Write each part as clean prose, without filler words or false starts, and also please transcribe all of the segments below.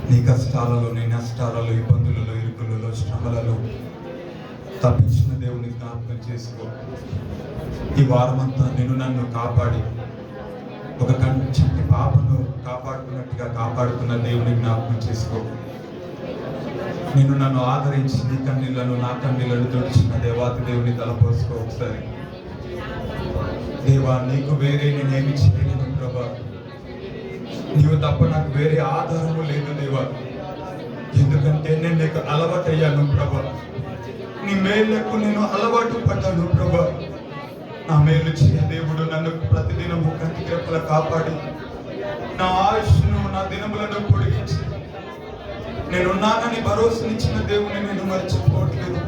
నీ కష్టాలలో, నీ నష్టాలలో, ఇబ్బందులలో, ఇరుకులలో, శ్రమలలో తప్పించిన దేవుని జ్ఞాపకం చేసుకో. ఈ వారమంతా నన్ను కాపాడి ఒక కంటి పాపను కాపాడుకున్నట్టుగా కాపాడుకున్న దేవుని జ్ఞాపకం చేసుకో. నన్ను ఆదరించి నీ కన్నీళ్లను, నా కన్నీళ్లను తుడిచిన దేవాతి దేవుని తలపోసుకో ఒకసారి. దేవా, నీకు వేరే నేనేమి చేయలేను ప్రభా. నీవు తప్ప నాకు వేరే ఆధారము లేదు దేవా. ఎందుకంటే నేను నీకు అలవాటు అయ్యాను ప్రభా. నీ మేళ్లకు నేను అలవాటు పడ్డాను ప్రభా. నా మేలు చేయ దేవుడు నన్ను ప్రతిదినము కంటి రెప్పల కాపాడి నా ఆయుష్ను, నా దినములను పొడిగించి నేనున్నానని భరోసానిచ్చిన దేవుని నేను మర్చిపోవట్లేదు.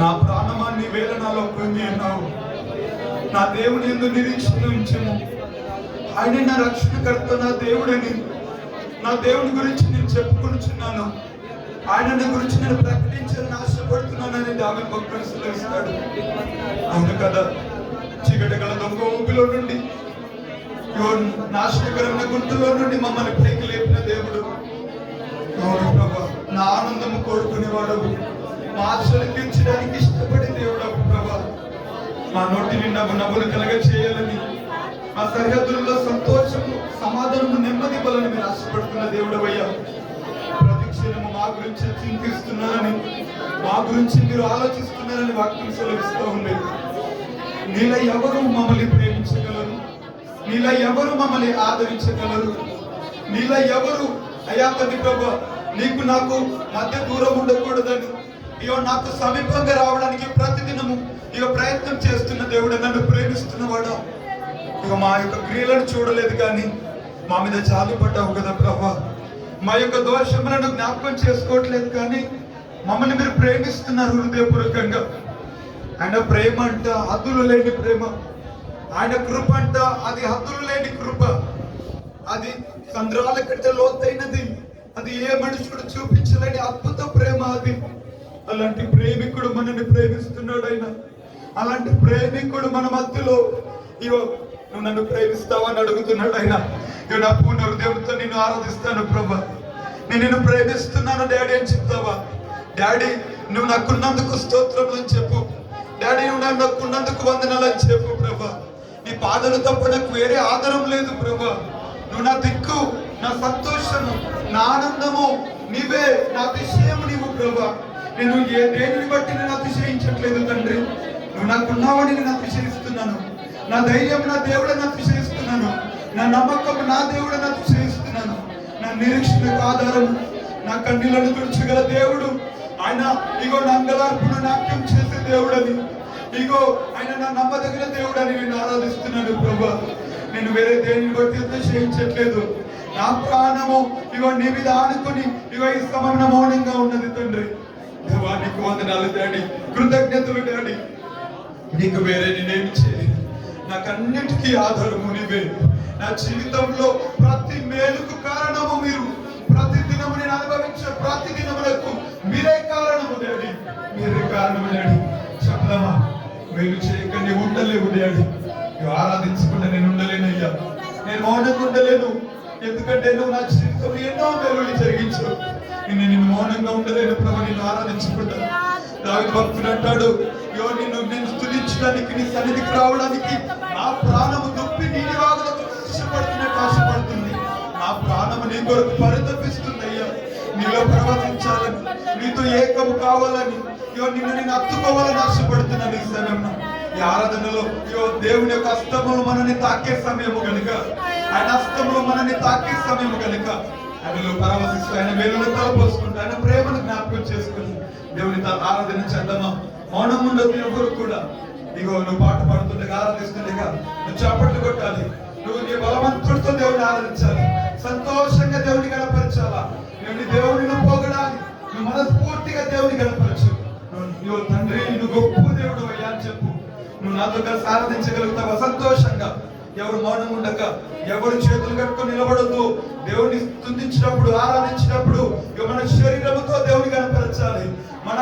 నా ప్రాణమాన్ని వేళ నాలో పొంది అన్నావు. నా దేవుని యందు నిరీక్షణ ఉంచము. ఆయన నా రక్షణకర్త, నా దేవుడని, నా దేవుని గురించి నేను చెప్పుకుంటున్నాను. ఆయన గురించి నేను ప్రకటించాలని ఆశపడుతున్నానని దావీదు భక్తుడు సెలవిస్తాడు. అవును కదా, చీకటి గల దొంగ ఊపిలో నుండి, నాశనకరమైన గుంటలో నుండి మమ్మల్ని పైకి లేపిన దేవుడు. అవును ప్రభా, నా ఆనందము కోరుకునేవాడు, మా ఆశలు తీర్చడానికి ఇష్టపడే దేవుడు ప్రభా. మా నోటి నిండా నవ్వులు కలగ చేయాలని, మా సరిహద్దులలో సంతోషము, సమాధానము, నెమ్మది బలని మీరు ఆశపడుతున్న దేవుడు అయ్యా. ప్రతి క్షణము మా గురించి చింతిస్తున్నారని, మా గురించి మీరు ఆలోచిస్తున్నారని వాక్యం సెలవిస్తూ ఉంది. నీలో ఎవరు మమ్మల్ని ప్రేమించగలరు? నీలో ఎవరు మమ్మల్ని ఆదరించగలరు? నీలో ఎవరు అయ్యా తండ్రి ప్రభా, నీకు నాకు మధ్య దూరం ఉండకూడదని నాకు సమీపంగా రావడానికి ప్రతిదినము ప్రయత్నం చేస్తున్న దేవుడు, నన్ను ప్రేమిస్తున్నవాడా. మా యొక్క క్రియలను చూడలేదు కానీ మా మీద జాలిపడ్డావు కదా ప్రభా. మా యొక్క దోషములను జ్ఞాపకం చేసుకోవట్లేదు కానీ మమ్మల్ని మీరు ప్రేమిస్తున్నారు హృదయపూర్వకంగా. ఆయన ప్రేమ అంట హద్దులు లేని ప్రేమ. ఆయన కృప అంట అది హద్దులు లేని కృప. అది సంద్రాల కంటే లోతైనది. అది ఏ మనుషుడు చూపించలేని అద్భుత ప్రేమ అది. అలాంటి ప్రేమికుడు మనల్ని ప్రేమిస్తున్నాడు ఆయన. అలాంటి ప్రేమికుడు మన మధ్యలో నువ్వు నన్ను ప్రేమిస్తావని అడుగుతున్నాడు ఆయన. నా పూర్ణ హృదయంతో నిన్ను ఆరాధిస్తాను ప్రభా. నేను నిన్ను ప్రేమిస్తున్నాను డాడీ అని చెప్తావా? డాడీ, నువ్వు నాకున్నందుకు స్తోత్రం అని చెప్పు. డాడీ, నువ్వు నాకున్నందుకు వందనాలు అని చెప్పు ప్రభా. నీ పాదలు తప్ప నాకు వేరే ఆధారం లేదు ప్రభా. నువ్వు నా దిక్కు, నా సంతోషము, నా ఆనందము నీవే, నా అతిశయము నీవు ప్రభా. నేను దేనిని బట్టి నేను అతిశయించట్లేదు తండ్రి. నువ్వు నాకున్నావని నేను అతిశయిస్తున్నాను. నా ధైర్యం నా దేవుడని అతిశయిస్తున్నాను. నా నమ్మకం నా దేవుడని అతిశయిస్తున్నాను. నా నిరీక్షణకు ఆధారం, నా కన్నీళ్లను తుడిచగల దేవుడు ఆయన. నా అంగలార్పును నాట్యం చేసే దేవుడని, ఆయన నా నమ్మదగిన దేవుడని నేను ఆరాధిస్తున్నాను ప్రభా. నేను వేరే దేనిని బట్టి అతిశయించట్లేదు. నా ప్రాణము నీ మీద ఆనుకొని ఈ సమయంలో మౌనంగా ఉన్నది తండ్రి. దేవా, నీకు వందనాలు డాడీ, కృతజ్ఞతలు డాడీ. నీకు వేరే నేనేమి చేయలేదు. నాకన్నిటికీ ఆధారము నీవే. నా జీవితంలో ప్రతి మేలుకు కారణము మీరు. ప్రతి దినము నేను అనుభవించే ప్రతి దినములకు మీరే కారణము డాడీ. మీరే కారణము డాడీ. చెప్పదమ్మా, మేలు చేయక నీవు ఉండలేవు డాడీ. ఆరాధించకుండా నేను ఉండలేనయ్యా. నేను మౌనంగా ఉండలేను. ఎందుకంటే నువ్వు నా జీవితంలో ఎన్నో మేలులు జరిగించావు. నిన్ను మౌనంగా ఉండలేను ప్రభు, నిన్ను ఆరాధించకుండా. దావీదు భక్తుడు అంటాడు, నేను స్తుతించడానికి, నీ సన్నిధికి రావడానికి నా ప్రాణము దుప్పి నీటి వాగులకు ఇష్టపడుతున్నట్టు ఆశపడుతుంది. నా ప్రాణము నీ కొరకు పరితపిస్తుంది అయ్యా. నీలో ప్రవర్తించాలని, నీతో ఏకము కావాలని, నిన్ను నేను అత్తుకోవాలని ఆశపడుతున్నాను. ఈ సమయంలో ఈ ఆరాధనలో దేవుని యొక్క హస్తములు మనల్ని తాకే సమయము కనుక, ఆయన హస్తములు మనల్ని తాకే సమయము కనుక ఆయనలో పరవశిస్తూ, ఆయన వేలును తలపోసుకుంటూ, ఆయన ప్రేమను జ్ఞాపకం చేసుకుని దేవుని ఆరాధన చేద్దామా? మౌనం ఉండదు ఎవరు కూడా. నువ్వు పాట పాడుతుండగా, ఆరాధిస్తుండగా నువ్వు చప్పట్లు కొట్టాలి. నువ్వు నీ బలవంతుడితో దేవుని ఆరాధించాలి. సంతోషంగా దేవుని కనపరచాలా. నువ్వు దేవుని పొగడాలి. నువ్వు మనస్ఫూర్తిగా దేవుని కనపరచు. నువ్వు తండ్రి, నువ్వు గొప్ప దేవుడు అయ్యా అని చెప్పు. నువ్వు నాతో కలిసి ఆరాధించగలుగుతావా సంతోషంగా? ఎవరు మౌనం ఉండక, ఎవరు చేతులు కట్టుకొని నిలబడద్దు. దేవుని స్తుతించినప్పుడు, ఆరాధించినప్పుడు మన శరీరంతో దేవుని కనపరచాలి. మన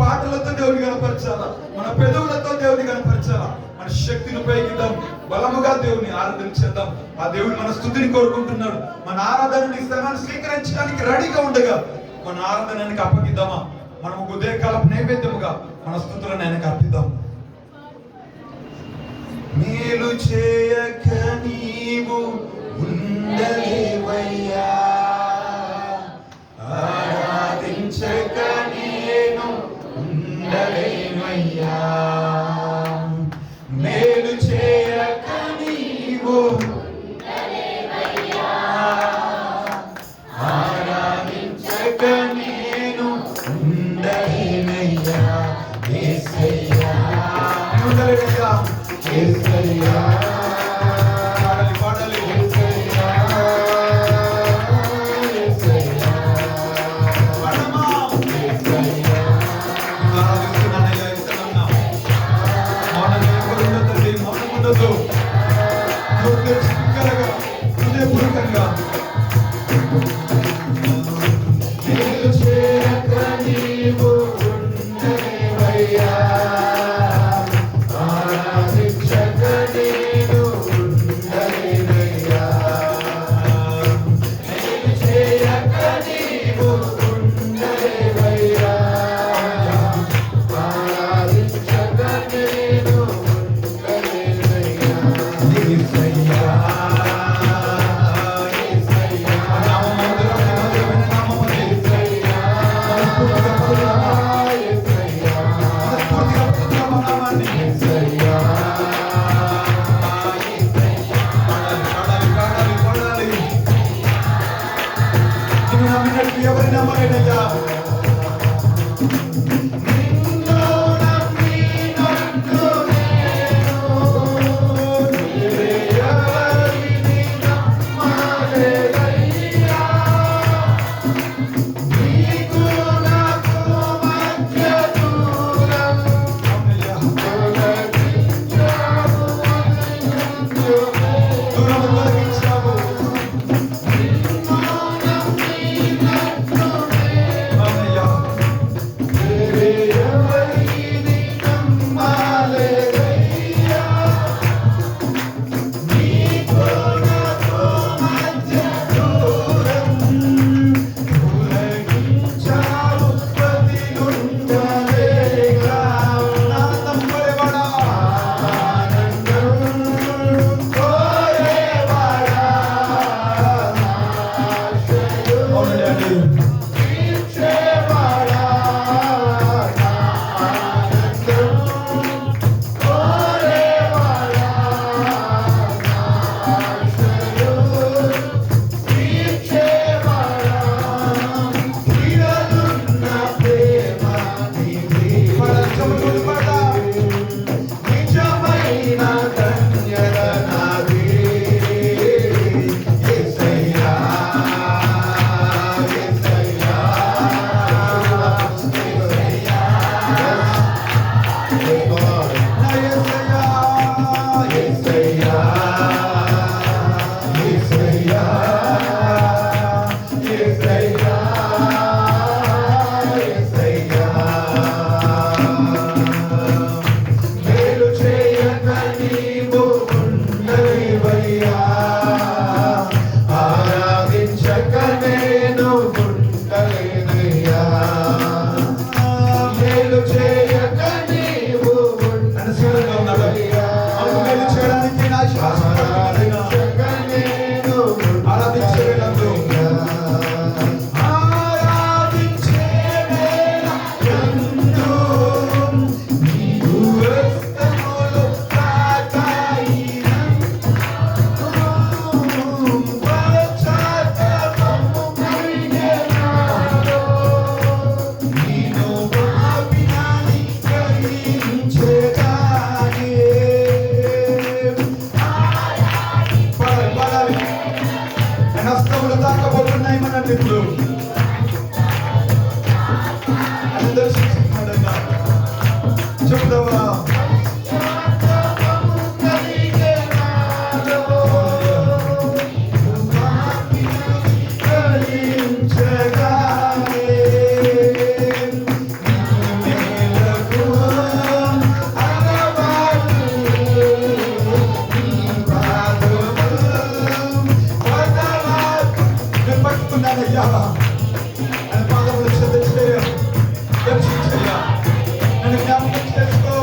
పాటలతో దేవుని కనపరచాలా. మన పెదవులతో దేవుని కనపరచాలా. మన శక్తిని ఉపయోగిద్దాం. బలముగా దేవుని ఆరాధించేద్దాం. ఆ దేవుడు మన స్తుతిని కోరుకుంటున్నాడు. మన ఆరాధనని స్థానాన్ని స్వీకరించడానికి రెడీగా ఉండగా మన ఆరాధనకి అప్పగిద్దామా? మనము ఉదయకాలపు నైవేద్యముగా మన స్తుతులను ఆయనకు అర్పిద్దాం. మేలు చేయక నీవు ఉండలేవయ్యా, ఆరాధించక నేను ఉండలేవయ్యా. మేలు చేయక నీవు ఉండలేవయ్యా, ఆరాధించక నేను ఉండలేవయ్యా. యేసయ్యా ఉండలేవయ్యా, యేసయ్యా పాడాలి పాడాలి. యేసయ్యా యేసయ్యా పాడమా. యేసయ్యా ఆరాధిస్తున్నానయ్యా, ఇస్తున్నాను. మౌనం లేకుండా తండ్రి, మౌనం ఉండదు. హృదయపూర్వకంగా మేలు చేయక నీవు ఉండలేవయ్యా, ఆరాధించక నేను ఉండలేనయ్యా. మేలు చేయక నీవు ఉండలేవయ్యా, ఆరాధించక నేను ఉండలేనయ్యా. యేసయ్యా యేసయ్యా నామమందురమైన నామమందు యేసయ్యా యేసయ్యా పూర్తిగా నామాన్ని యేసయ్యా పాడాలి పాడాలి పాడాలి. నిన్ను నమ్మినట్టు ఎవరిని నమ్మలేనయ్యా. నిన్ను నమ్మినట్టు నేను ఎవరిని నమ్మలేనయ్యా. నీకు నాకు మధ్య దూరం తొలగించావు. అవునయ్యా, వేరే ఎవరిని నమ్మలేనయ్యా. నీకు నాకు మధ్య దూరం తొలగించావు. ప్రతి గుండెగా ఆనందం కోరేవాడా, ఆనందం కోరేవాడా, అవును డాడీ తీర్చేవాడా, ఆనందం కోరేవాడా, తీర్చేవాడా. తీరనున్న ప్రేమ నీది, నిజమైన ధన్యత నాది. యేసయ్యా యేసయ్యా యేసయ్యా నా యేసయ్యా యేసయ్యా యేసయ్యా యేసయ్యా యేసయ్యా. మేలు చేయక నీవు ఉండలేవయ్యా, ఆరాధించక నేను ఉండలేనయ్యా. మేలు చేయక నీవు ఉండలేవయ్యా, మేలు చేయడానికి నా ఆరాధించక నేను ఆరాధించే వేళలో ఆరాధించే వేళయందు నీవు హస్తములు తాకాయినందు పశ్చాత్తాపము కలిగెనాలో. నీను పాపినని గ్రహించెగానే. పాడాలి పాడాలి. నా హస్తములు తాకబోతున్నాయి మన ఇప్పుడు అందరూ శిక్షిస్తున్నాడన్నా చెప్తావా? మేలకు అలవాటు అయ్యా ఆయన పాదములు చెంద చేయ దర్శించయ్యా, నన్ను జ్ఞాపకం చేసుకో.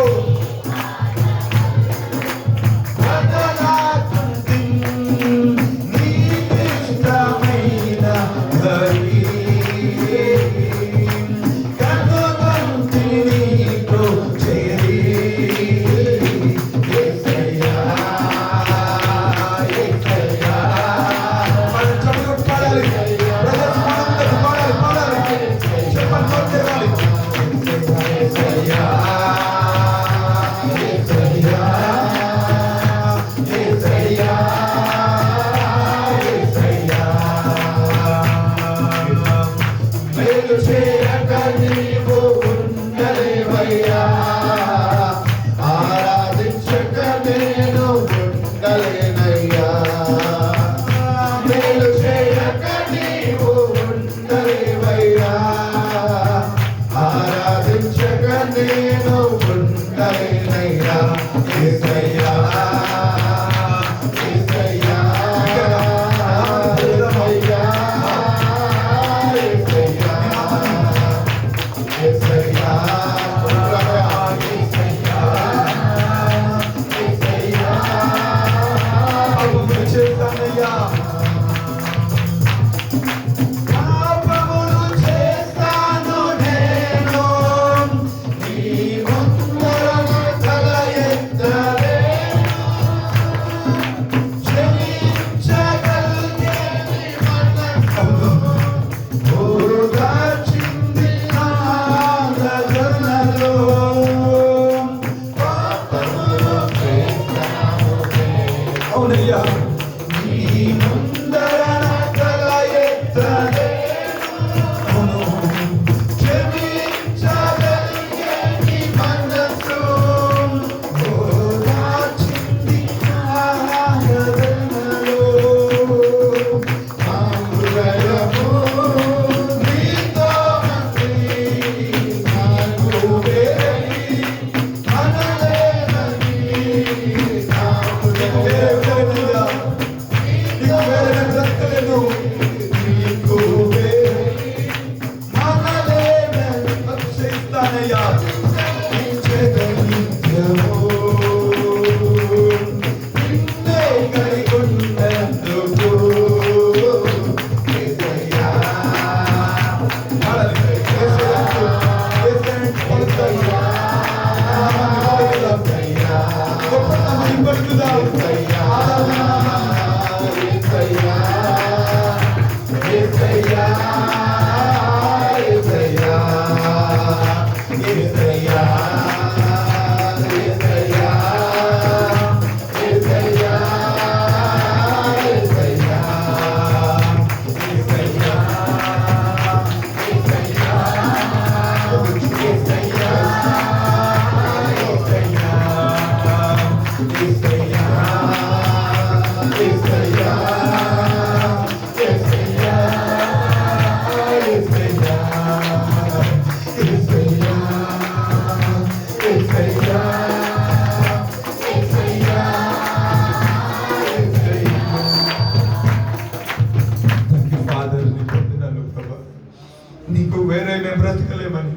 నీకు వేరే మేము బ్రతకలేమని,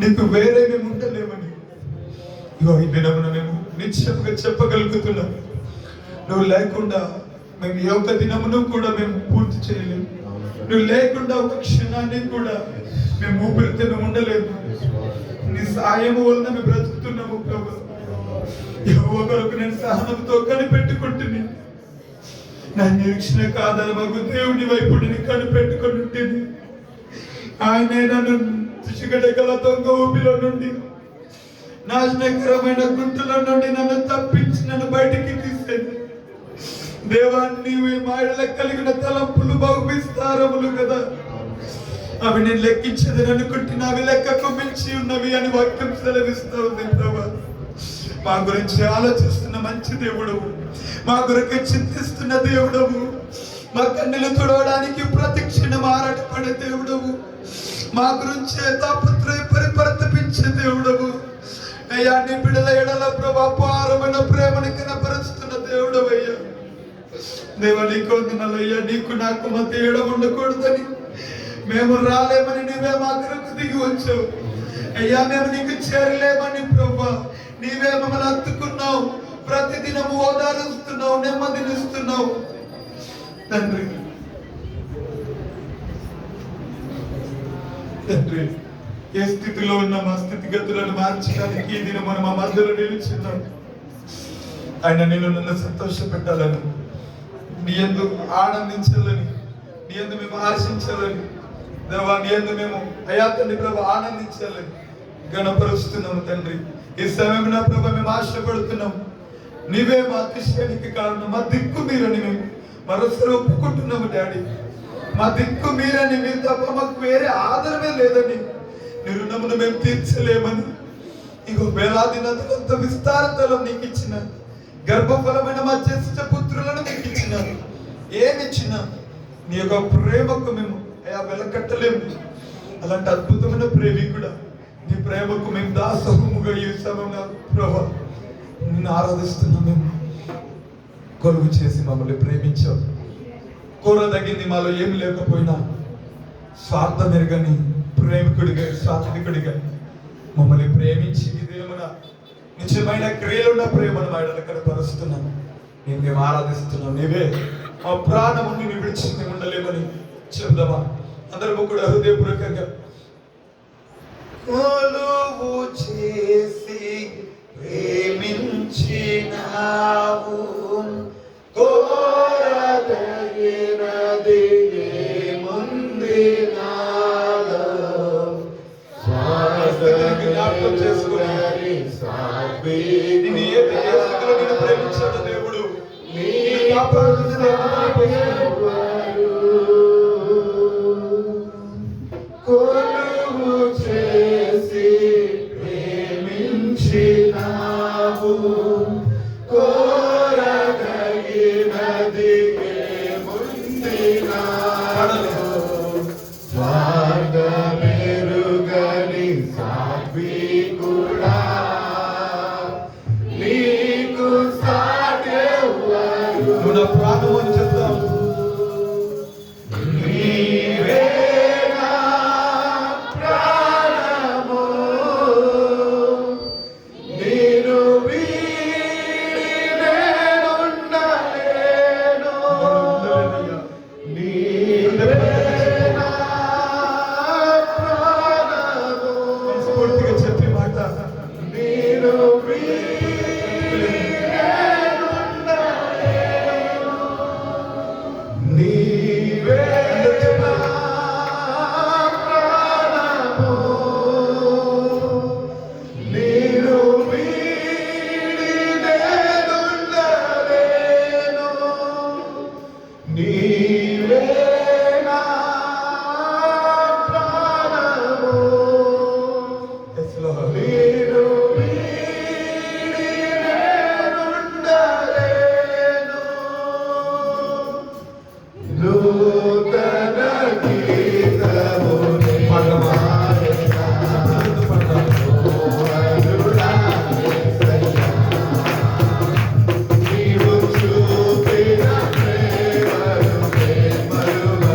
నీకు వేరే మేము ఉండలేమని ఇగో ఈ దినమున మేము నిశ్చయంగా చెప్పగలుగుతున్నాం. నువ్వు లేకుండా మేము ఏ ఒక్క దినమును కూడా మేము పూర్తి చేయలేము. నువ్వు లేకుండా ఒక క్షణాన్ని కూడా మేము ఊపిరితే మేము ఉండలేము. నీ సాయము వలన మేము బ్రతుకుతున్నాము ప్రభు. యెహోవా కొరకు నేను సహనంతో కనిపెట్టుకుంటుని, నా నిరీక్షణ కాదని మాకు దేవుని వైపు నేను కనిపెట్టుకుని ఉంటుంది. ఆయనే నన్ను చికటగల దొంగ ఊపిలో నుండి, నాశనకరమైన గుంటల నుండి నన్ను తప్పించి నన్ను బయటికి తీసేది. దేవాన్ని మాయల కలిగిన తలంపులు బహు విస్తారములు కదా, అవి నేను లెక్కించదని అనుకుంటున్నా, అవి లెక్కకు మించి ఉన్నవి అని వాక్యం సెలవిస్తూ ఉంది. ప్రభా, మా గురించి ఆలోచిస్తున్న మంచి దేవుడవు, మా గురించి చింతిస్తున్న దేవుడవు, మా కన్నీలు తుడవడానికి ప్రతి క్షణం ఆరాటపడే దేవుడవు, మా గురించి పరిపరితపించే దేవుడవు. అయ్యా, నీ బిడ్డల ఎడల ప్రభా అపారమైన ప్రేమని కనపరుస్తున్న దేవుడవయ్యా. దేవా నీకు వందనాలయ్యా. నీకు నాకు మధ్య తేడా ఉండకూడదని మేము రాలేమని నీవే మా కొరకు దిగి వచ్చావు అయ్యా. మేము నీకు చేరలేమని ప్రభా నీవే మమ్మల్ని హత్తుకున్నావు. ప్రతిదినము ఓదారుస్తున్నావు, నెమ్మదినిస్తున్నావు తండ్రి. తండ్రి, ఏ స్థితిలో ఉన్న మా స్థితిగతులను మార్చడానికి ఈ దినం మనం మా మధ్యలో నిలుచున్నాం. ఆయన నేను నన్ను సంతోష పెట్టాలని, నీ యందు ఆనందించాలని, నీ యందు మేము ఆశించాలని, దేవా నీ యందు మేము అయా తండ్రి ప్రభు ఆనందించాలని గణపరుస్తున్నాము తండ్రి. ఈ సమయం నా ప్రభు మేము ఆశపడుతున్నాం. నీవే మా అతిశయానికి కారణం, మా దిక్కు మీరని మేము మరోసారి ఒప్పుకుంటున్నాము డాడీ. మా దిక్కు మీరని, మీరు తప్ప మాకు వేరే ఆధారమే లేదని, నీ రుణమును మేము తీర్చలేమని, ఇంకో వేలాది నదులంత విస్తారతలో నీకు ఇచ్చిన గర్భఫలమైన మా జ్యేష్ఠ పుత్రులను నీకు ఇచ్చిన, ఏమిచ్చినా నీ యొక్క ప్రేమకు మేము వెలకట్టలేము. అలాంటి అద్భుతమైన ప్రేమికుడా, నీ ప్రేమకు మేము దాసముగా ఈ సమయంలో ప్రభా నిన్ను ఆరాధిస్తున్నాం. మేము కొలువు చేసి మమ్మల్ని ప్రేమించావు. కోరదగింది మాలో ఏం లేకపోయినా స్వార్థమెరగని ప్రేమికుడిగా, సాత్వికుడిగా మమ్మల్ని ప్రేమించి విధేయమున నిజమైన క్రియలున్న ప్రేమను మాటలు కనపరుస్తున్నాను. నేను మేము ఆరాధిస్తున్నాం. నీవే మా ప్రాణము నిన్ను విడిచి ఉండలేమని చెబుదామా? అందరము కూడా హృదయపూర్వకంగా కొలువు చేసి ప్రేమించినావు, కోరదగినది ఏముంది నాలో, జ్ఞాపకం చేసుకుని నిన్ను ఏ స్థితిలో నిన్ను ప్రేమించాడు దేవుడు, కొలువు చేసి ప్రేమించినావు, కోరదగినది ఏముంది నాలో, స్వార్థమెరుగని సాత్వికుడా, నీకు సాటెవ్వరు. నువ్వు నా ప్రాణము అని చెప్తావు. నీవే నా ప్రాణము, నేను వీడి నేనుండలేను. నీవే నా ప్రాణము, స్ఫూర్తిగా చెప్పే మాట. నేను నీవే నా ప్రాణము, నేను వీడి నేనుండలేను. నీవే నా ప్రాణము, నేను వీడి నేనుండలేను. నూతన గీతముని పాడేదా, నీవు చూపిన ప్రేమను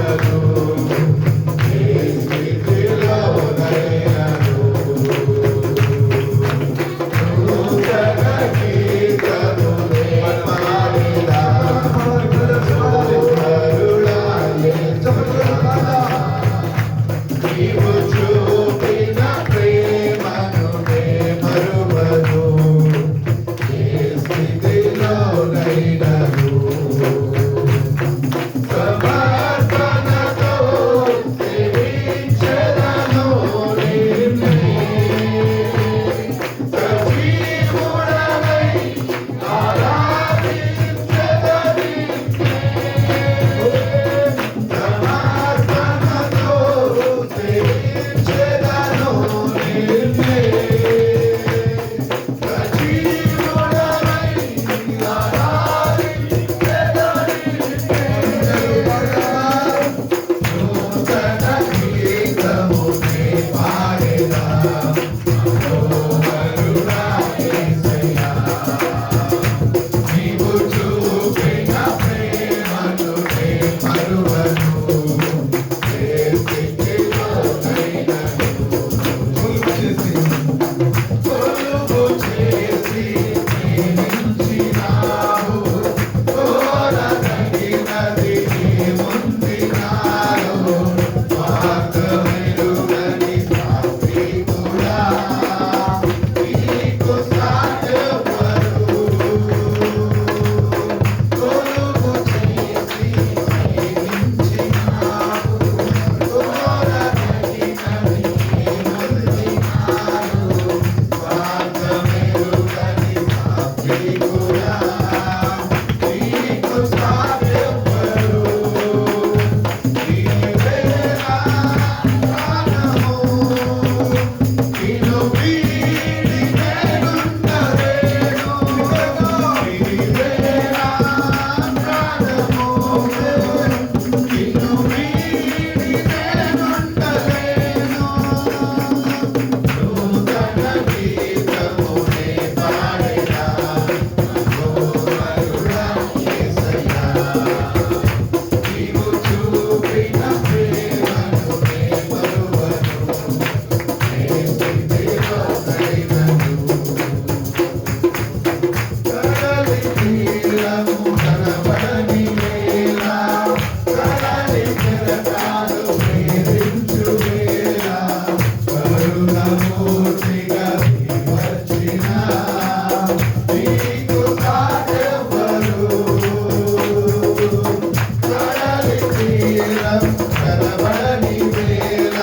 కనబడని వేళ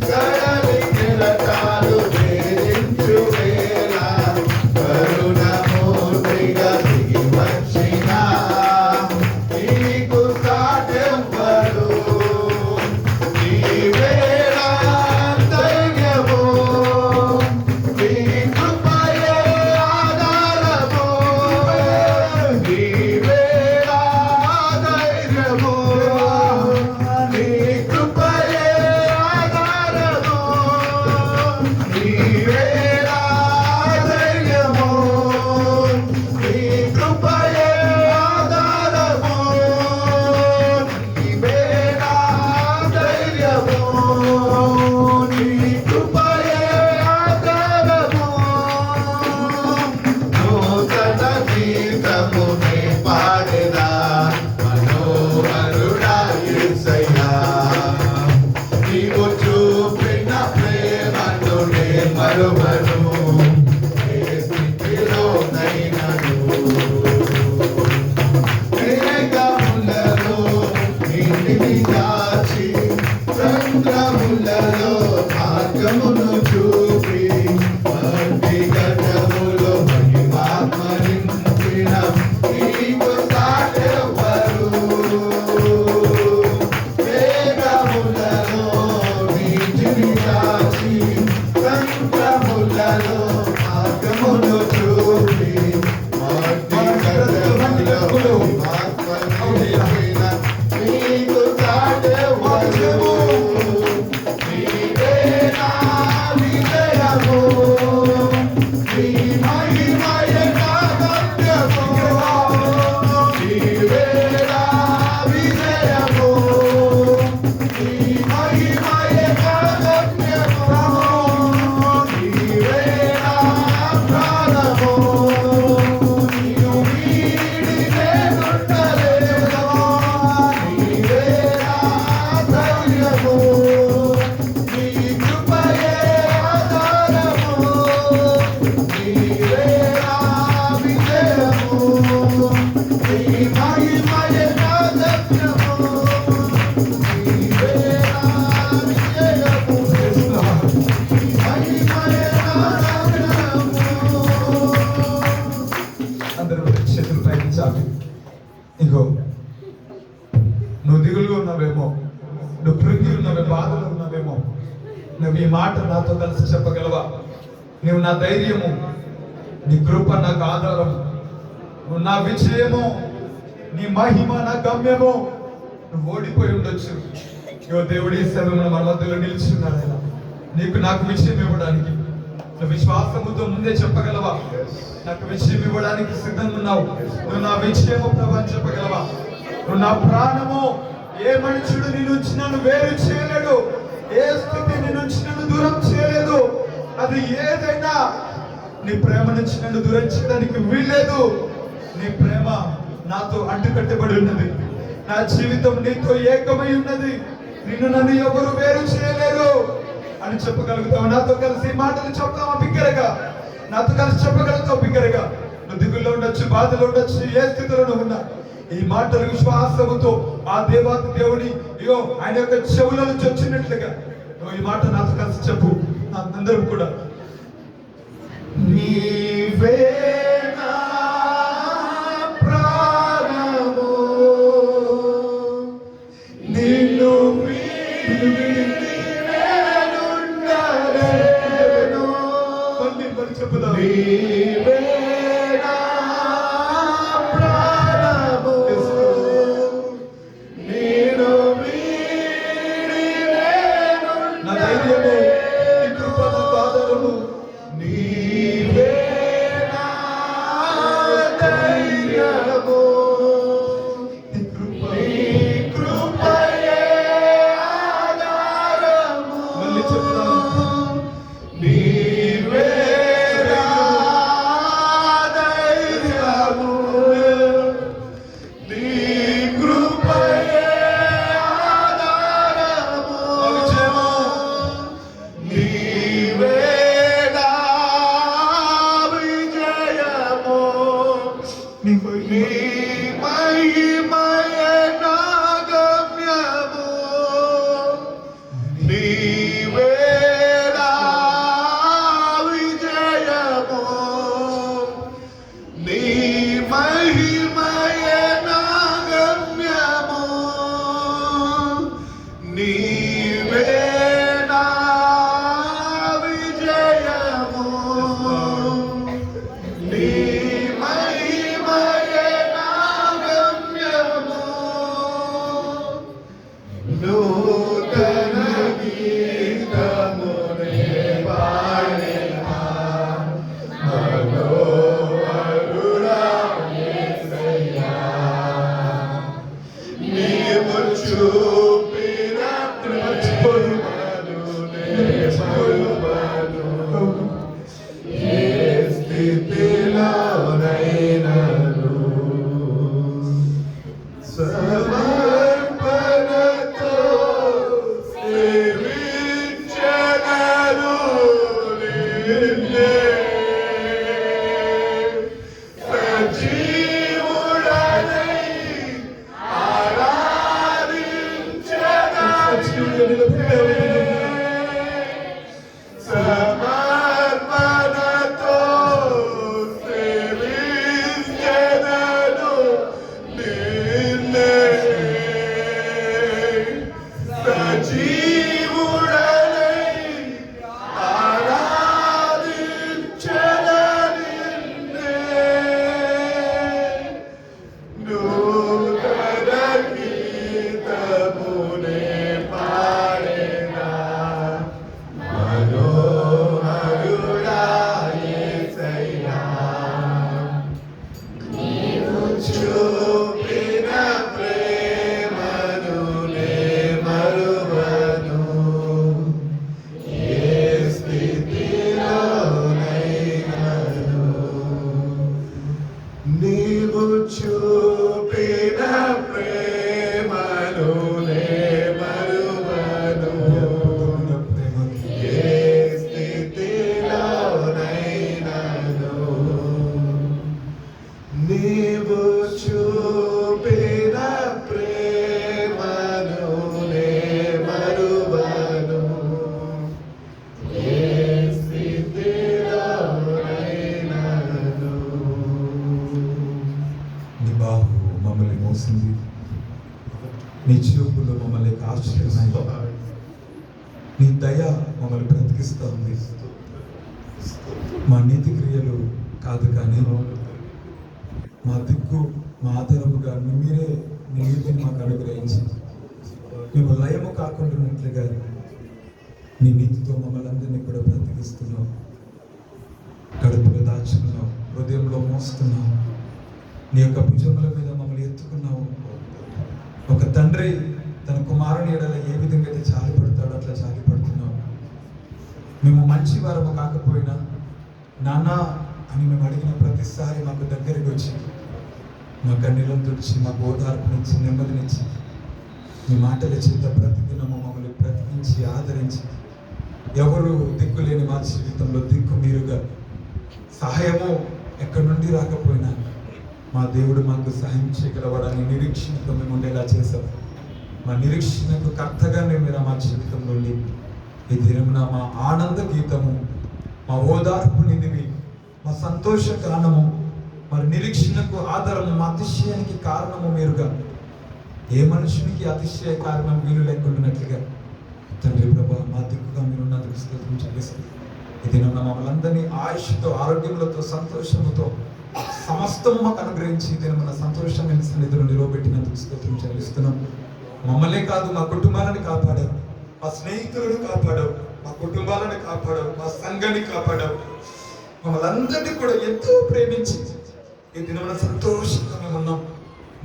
కడలి కెరటాలు వేధించు వేళ కరుణమూర్తిగా దిగి వచ్చిన నీకు సాటెవ్వరు. నీవే నా ధైర్యము, నీ కృపయే ఆధారము. నీవే నా ధైర్యము, నీ కృపయే ఆధారము. నీవే నా ధైర్యము, నీ కృపయే ఆధారము. నీవే నా ధైర్యము, నీ కృపయే ఆధారము. నూతన గీతమునే పాడెదా మనోహరుడా యేసయ్యా. నీవు చూపిన ప్రేమను నే మరువను, ఏ స్థితిలోనైనను. మేఘములలో నీటిని దాచి సంద్రములలో మార్గమును చూపి వ్యక్తిగతములో మహిమాత్మరించిన నీకు సాటెవ్వరు. మేఘములలో నీటిని దాచి సంద్రములలో మార్గమును చూపి వ్యక్తిగతములో మహిమాత్మరించిన నీకు సాటెవ్వరు. నీవే నా విజయము, నీ మహిమయే నా గమ్యము. నీవే నా విజయము, నీ మహిమయే నా గమ్యము. నీవే నా ప్రాణము, నీవు వీడి నేనుండలేను. నీవే నా ధైర్యము, నీ కృపయే ఆధారము. నీవే నా విజయము, నీ మహిమయే నా గమ్యము. నీవే నా విజయము, నీ మహిమయే నా గమ్యము. అందరూ చేతులు పైకించాలి. ఇగో నువ్వు దిగులుగా ఉన్నావేమో, నువ్వు కృంగి ఉన్నావే, బాధలు ఉన్నావేమో, నువ్వు ఈ మాట నాతో కలిసి చెప్పగలవా? నువ్వు నా ధైర్యము, నీ కృప నాకు ఆధారం, నువ్వు నా విజయము, నీ మహిమ నా గమ్యము. నువ్వు ఓడిపోయి ఉండొచ్చు, ఇగో దేవుడి సమయంలో మన మధ్యలో నిలిచున్నాడు ఆయన నీకు నాకు విజయం ఇవ్వడానికి. నువ్వు విశ్వాసముతో ముందే చెప్పగలవా? నాకు విజయం ఇవ్వడానికి సిద్ధంగా ఉన్నావు. నువ్వు నా విజయము ప్రభు అని చెప్పగలవా? నువ్వు నా ప్రాణము, ఏ మనుషుడు నీ నుంచి నన్ను వేరు చేయలేడు, ఏ స్థితి నీ నుంచి నన్ను దూరం చేయలేదు. అది ఏదైనా నీ ప్రేమ నుంచి నన్ను దూరం చేయడానికి వీల్లేదు. నీ ప్రేమ నాతో అంటుకట్టబడి ఉన్నది, నా జీవితం నీతో ఏకమై ఉన్నది. నిన్ను నన్ను ఎవరు వేరు చేయలేరు అని చెప్పగలుగుతావు. నాతో కలిసి ఈ మాటలు చెప్తావా బిగ్గరగా? నాతో కలిసి చెప్పగలుగుతావు బిగ్గరగా? నువ్వు దిగుల్లో ఉండొచ్చు, బాధలో ఉండొచ్చు, ఏ స్థితిలో నువ్వు ఉన్నా ఈ మాటలు విశ్వాసముతో ఆ దేవాతి దేవుని ఇగో ఆయన యొక్క చెవుల నుంచి వచ్చినట్లుగా నువ్వు ఈ మాట నాతో కలిసి చెప్పు. అందరం కూడా నీవే నా ప్రాణము, నిన్ను వీడి నేనుండలేను. మళ్ళీ చెప్పుదాం. నీవే నా ప్రాణము, నిన్ను వీడి నా ధైర్యము, నీ కృప నాకు ఆధారము. నీవే నా ధైర్యము, నీ కృప, నీ కృపయే ఆధారము. మళ్ళీ చెప్తాను. నీవే నా నీవే నా విజయము, నీ మహిమయే నా గమ్యము. నూతన గీతమునే పాడెదా మనోహరుడా యేసయ్యా. నీవు చూపిన కృపను మరువను, ఏ స్థితిలోనైనను. సమర్పణతో సేవించెదను నిన్నే, సజీవుడనై సమర్పణతో సేవించెదను నిన్నే, సజీవుడనై ఆరాధించెదను నిన్నే. నూతన గీతమునే పాడెదా మనోహరుడా యేసయ్యా. నీవు చూపిన ప్రేమను నే మరువను, ఏ స్థితిలోనైనను. నీవు చూపిన ప్రేమను నే మరువను, ఏ స్థితిలోనైనను. నీవు చూపిన ప్రేమను నే మరువను, ఏ స్థితిలోనైనను. నీ బాహు మమ్మల్ని మోసింది, నీ చూపులు మమ్మల్ని కాచుకున్నాయి, నీ దయ మమ్మల్ని బ్రతికిస్తూ ఉంది. మా నీతి క్రియలు కాదు కానీ మా దిక్కు, మా ఆధారముగా మీరే నీ నీతిని మాకు అనుగ్రహించి మేము లయము కాకుండా ఉన్నట్లుగా నీ నీతితో మమ్మల్ని అందరినీ కూడా బ్రతికిస్తున్నావు. కడుపులో దాచుకున్నావు, హృదయంలో మోస్తున్నావు, నీ యొక్క భుజముల మీద మమ్మల్ని ఎత్తుకున్నావు. ఒక తండ్రి తన కుమారుని ఎడల ఏ విధంగా అయితే జాలిపడతాడో అట్లా జాలిపడుతున్నావు. మేము మంచి వారము కాకపోయినా నాన్న అని మేము అడిగిన ప్రతిసారి మాకు దగ్గరికి వచ్చి మా కన్నీళ్ళను తుడిచి మాకు ఓదార్పునిచ్చి నెమ్మదినిచ్చి మీ మాటల చేత ప్రతిదినము మమ్మల్ని బ్రతికించి ఆదరించి ఎవరు దిక్కులేని మా జీవితంలో దిక్కు మీరుగా సహాయము ఎక్కడి నుండి రాకపోయినా మా దేవుడు మాకు సహాయం చేయగలవాడని నిరీక్షణతో మేము ఉండేలా చేశాం. మా నిరీక్షణకు కర్తగానే మీరు మా జీవితంలో ఉండి ఈ దినమున మా ఆనంద గీతము, మా ఓదార్పు నిధివి, మా సంతోష గానము, మరి నిరీక్షణకు ఆధారము, మా అతిశయానికి కారణము మీరుగా. ఏ మనుషునికి అతిశయ కారణం వీలు లేకుండానట్లుగా తండ్రి ప్రభా మా దిక్కుగా మీరున్నందుకు స్తోత్రం చెల్లిస్తుంది. ఈ దినం మమ్మల్ని అందరినీ ఆయుష్తో, ఆరోగ్యములతో, సంతోషముతో సమస్తము మాకు అనుగ్రహించి దినమున సంతోషమైన సన్నిధిలో నిలవబెట్టినందుకు స్తోత్రం చెల్లిస్తున్నాం. మమ్మల్నే కాదు మా కుటుంబాలను కాపాడావు, మా స్నేహితులను కాపాడావు, మా కుటుంబాలను కాపాడావు, మా సంఘాన్ని కాపాడావు. మమ్మల్ని అందరినీ కూడా ఎంతో ప్రేమించి ఈ దినమున సంతోషంగా మేము ఉన్నాం.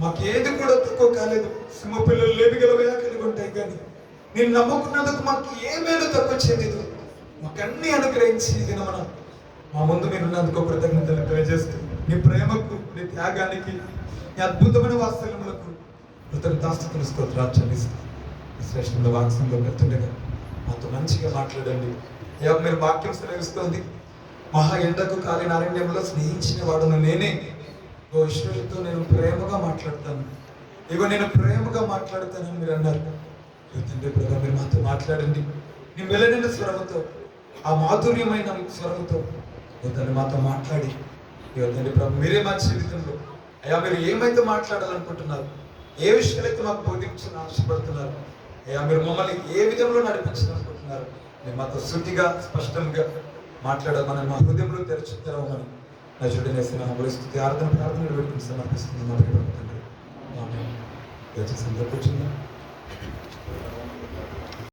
మాకేది కూడా తక్కువ కాలేదు. సింహ పిల్లలు లేవిగలవయా కలిగి ఉంటాయి, కానీ నేను నమ్ముకున్నందుకు మాకు ఏ మేలు తక్కువ చేయలేదు. మాకన్నీ అనుగ్రహించి ఈ దినమున మా ముందు మీరు ఉన్నందుకు కృతజ్ఞతలు తెలియజేస్తూ నీ ప్రేమకు, నీ త్యాగానికి, నీ అద్భుతమైన వాత్సల్యములకు కృతజ్ఞతాస్తుతులు స్తోత్రాలు చెల్లిస్తూ శ్రేష్టంలో వాక్సంలో పెడుతుండగా మాతో మంచిగా మాట్లాడండి. మీరు వాక్యం సెలవిస్తోంది, మహా ఎండకు కాలిన అరణ్యంలో స్నేహించిన వాడును నేనే. ఓ ఈశ్వరుడితో నేను ప్రేమగా మాట్లాడతాను, ఇగో నేను ప్రేమగా మాట్లాడతానని మీరు అన్నారు. తండ్రి ప్రభా మీరు మాతో మాట్లాడండి. నీ మెలనిన స్వరముతో, ఆ మాధుర్యమైన స్వరముతో తను మాతో మాట్లాడి తండ్రి ప్రభు మీరే మా జీవితంలో అయ్యా మీరు ఏమైతే మాట్లాడాలనుకుంటున్నారు, ఏ విషయాలైతే మాకు బోధించాలని ఆశపడుతున్నారు, అయ్యా మీరు మమ్మల్ని ఏ విధంలో నడిపించాలనుకుంటున్నారు మీరు మాతో శుద్ధిగా స్పష్టంగా మాట్లాడమని మా హృదయంలో తెరవమని నా చుట్టూ స్థుతి స్థుతి ప్రార్థన పెట్టుకుని సమర్పిస్తున్నాం తండ్రి. ఆమేన్. దయచేసి అందరూ కూర్చుందాం.